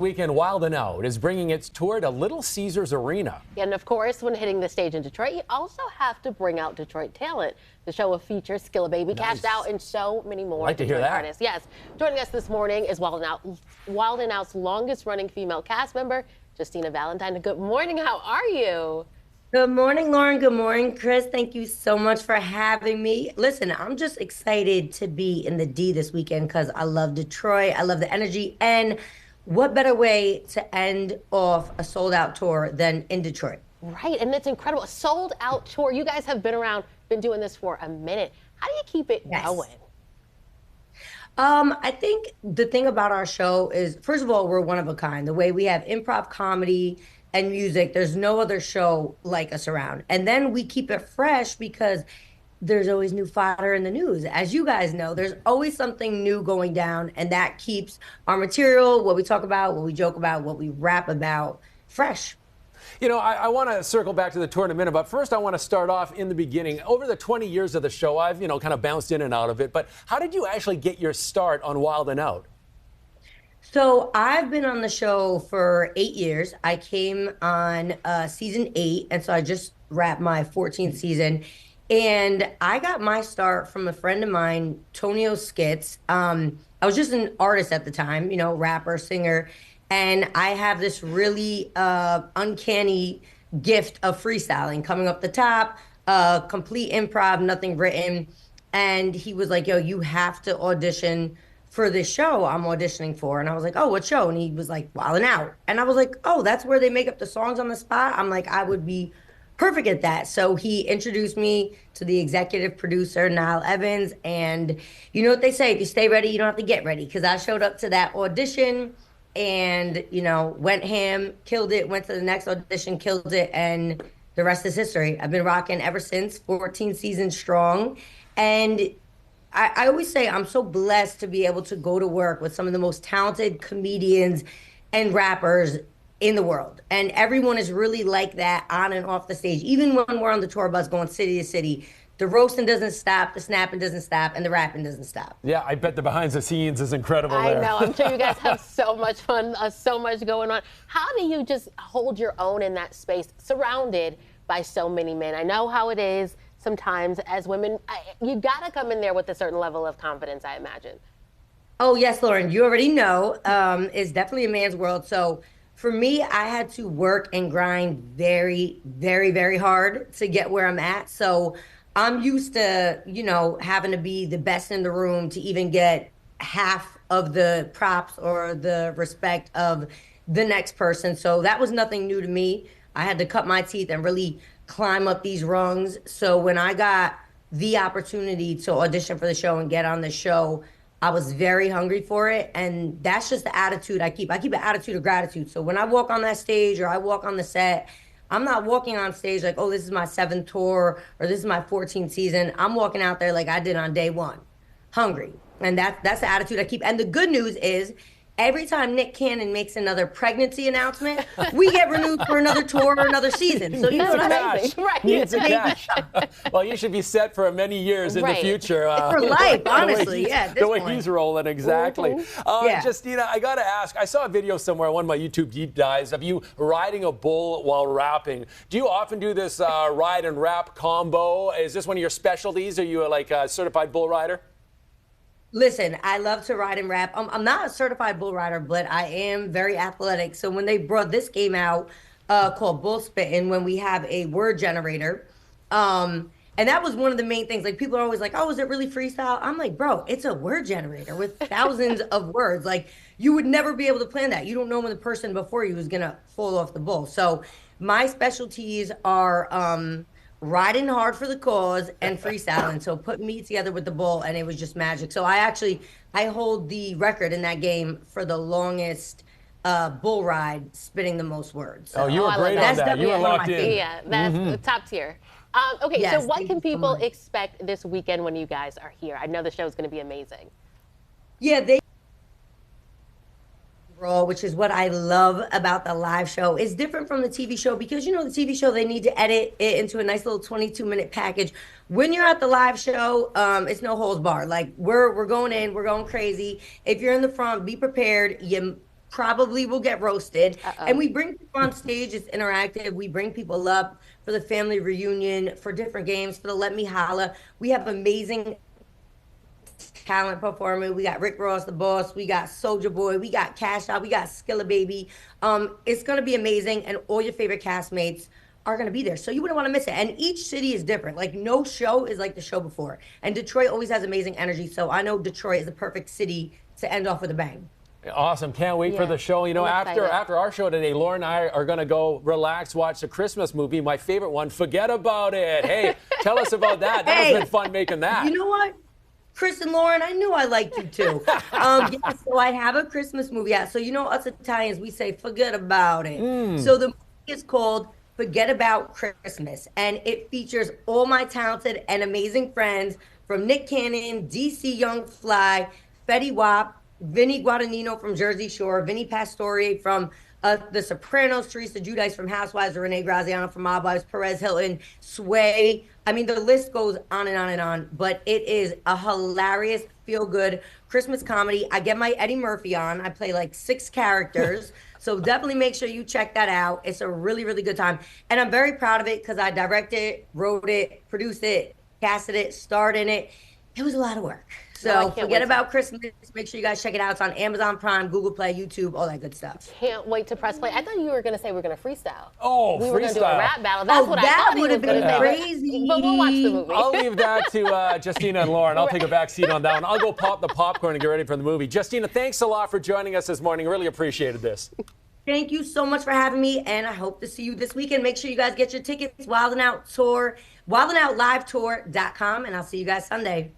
Weekend Wild and Out is bringing its tour to Little Caesars Arena. And of course, when hitting the stage in Detroit, you also have to bring out Detroit talent. The show will feature Skilla Baby, Cashed Out, and so many more. I'd like to hear that. Artists. Yes. Joining us this morning is Wild and Out's longest running female cast member, Justina Valentine. Good morning. How are you? Good morning, Lauren. Good morning, Chris. Thank you so much for having me. Listen, I'm just excited to be in the D this weekend because I love Detroit. I love the energy. And what better way to end off a sold-out tour than in Detroit? Right, and it's incredible. A sold-out tour. You guys have been around, been doing this for a minute. How do you keep it going? I think the thing about our show is, first of all, we're one of a kind. The way we have improv comedy and music, there's no other show like us around. And then we keep it fresh because there's always new fodder in the news. As you guys know, there's always something new going down, and that keeps our material, what we talk about, what we joke about, what we rap about, fresh. You know, I want to circle back to the tour in a minute, but first I want to start off in the beginning. Over the 20 years of the show, I've, kind of bounced in and out of it, but how did you actually get your start on Wild and Out? So I've been on the show for 8 years. I came on season 8, and so I just wrapped my 14th season. And I got my start from a friend of mine, Tonio Skits. I was just an artist at the time, rapper, singer. And I have this really uncanny gift of freestyling, coming up the top, complete improv, nothing written. And he was like, yo, you have to audition for this show I'm auditioning for. And I was like, oh, what show? And he was like, Wild and Out. And I was like, oh, that's where they make up the songs on the spot? I'm like, I would be perfect at that. So he introduced me to the executive producer, Niall Evans. And you know what they say, if you stay ready, you don't have to get ready. Because I showed up to that audition and, went ham, killed it, went to the next audition, killed it. And the rest is history. I've been rocking ever since, 14 seasons strong. And I always say I'm so blessed to be able to go to work with some of the most talented comedians and rappers in the world. And everyone is really like that on and off the stage. Even when we're on the tour bus going city to city, the roasting doesn't stop, the snapping doesn't stop, and the rapping doesn't stop. Yeah, I bet the behind the scenes is incredible there. I know. I'm sure you guys have so much fun, so much going on. How do you just hold your own in that space, surrounded by so many men? I know how it is sometimes as women. You got to come in there with a certain level of confidence, I imagine. Oh, yes, Lauren, you already know. It's definitely a man's world. So for me, I had to work and grind very, very, very hard to get where I'm at. So I'm used to, having to be the best in the room to even get half of the props or the respect of the next person. So that was nothing new to me. I had to cut my teeth and really climb up these rungs. So when I got the opportunity to audition for the show and get on the show, I was very hungry for it. And that's just the attitude I keep. I keep an attitude of gratitude. So when I walk on that stage or I walk on the set, I'm not walking on stage like, oh, this is my 7th tour or this is my 14th season. I'm walking out there like I did on day 1, hungry. And that's the attitude I keep. And the good news is, every time Nick Cannon makes another pregnancy announcement, we get renewed for another tour or another season. So you know what I mean? Right. Needs a cash. Well, you should be set for many years in the future. For life, honestly, the way he's rolling, exactly. Justina, I got to ask, I saw a video somewhere, one of my YouTube deep dives, of you riding a bull while rapping. Do you often do this ride and rap combo? Is this one of your specialties? Are you like a certified bull rider? Listen, I love to ride and rap. I'm not a certified bull rider, but I am very athletic. So when they brought this game out called Bull Spittin', when we have a word generator, and that was one of the main things. Like, people are always like, oh, is it really freestyle? I'm like, bro, it's a word generator with thousands of words. Like, you would never be able to plan that. You don't know when the person before you is going to fall off the bull. So my specialties are riding hard for the cause and freestyling. So put me together with the bull, and it was just magic. So I hold the record in that game for the longest bull ride, spitting the most words. So. Oh, you were great on that. You were locked in. Yeah, that's top tier. Okay, yes, so what can people expect this weekend when you guys are here? I know the show is going to be amazing. Yeah, which is what I love about the live show. It's different from the TV show because, the TV show, they need to edit it into a nice little 22-minute package. When you're at the live show, it's no holds barred. Like, we're going in, we're going crazy. If you're in the front, be prepared. probably will get roasted. Uh-oh. And we bring people on stage. It's interactive. We bring people up for the family reunion, for different games, for the Let Me Holla. We have amazing talent performing. We got Rick Ross, the boss. We got Soulja Boy. We got Cash Out. We got Skilla Baby. It's going to be amazing. And all your favorite castmates are going to be there. So you wouldn't want to miss it. And each city is different. Like no show is like the show before. And Detroit always has amazing energy. So I know Detroit is the perfect city to end off with a bang. Awesome. Can't wait for the show. You know, after our show today, Laura and I are going to go relax, watch the Christmas movie, my favorite one, Forget About It. Hey, tell us about that. That has been fun making that. You know what? Chris and Lauren, I knew I liked you too. Yeah, so I have a Christmas movie out. So you know us Italians, we say forget about it. So the movie is called Forget About Christmas. And it features all my talented and amazing friends from Nick Cannon, DC Young Fly, Fetty Wap, Vinny Guadagnino from Jersey Shore, Vinny Pastore from The Sopranos, Teresa Giudice from Housewives, Renee Graziano from Mob Wives, Perez Hilton, Sway. I mean, the list goes on and on and on, but it is a hilarious, feel-good Christmas comedy. I get my Eddie Murphy on. I play like 6 characters, so definitely make sure you check that out. It's a really, really good time, and I'm very proud of it because I directed, wrote it, produced it, casted it, starred in it. It was a lot of work. So Forget About Christmas. Make sure you guys check it out. It's on Amazon Prime, Google Play, YouTube, all that good stuff. Can't wait to press play. I thought you were going to say we're going to freestyle. Oh, we freestyle. were going to do a rap battle. That's what I thought would have been crazy. But we'll watch the movie. I'll leave that to Justina and Lauren. I'll take a back seat on that one. I'll go pop the popcorn and get ready for the movie. Justina, thanks a lot for joining us this morning. Really appreciated this. Thank you so much for having me, and I hope to see you this weekend. Make sure you guys get your tickets, Wild 'N Out Tour, wildandoutlive.com, and I'll see you guys Sunday.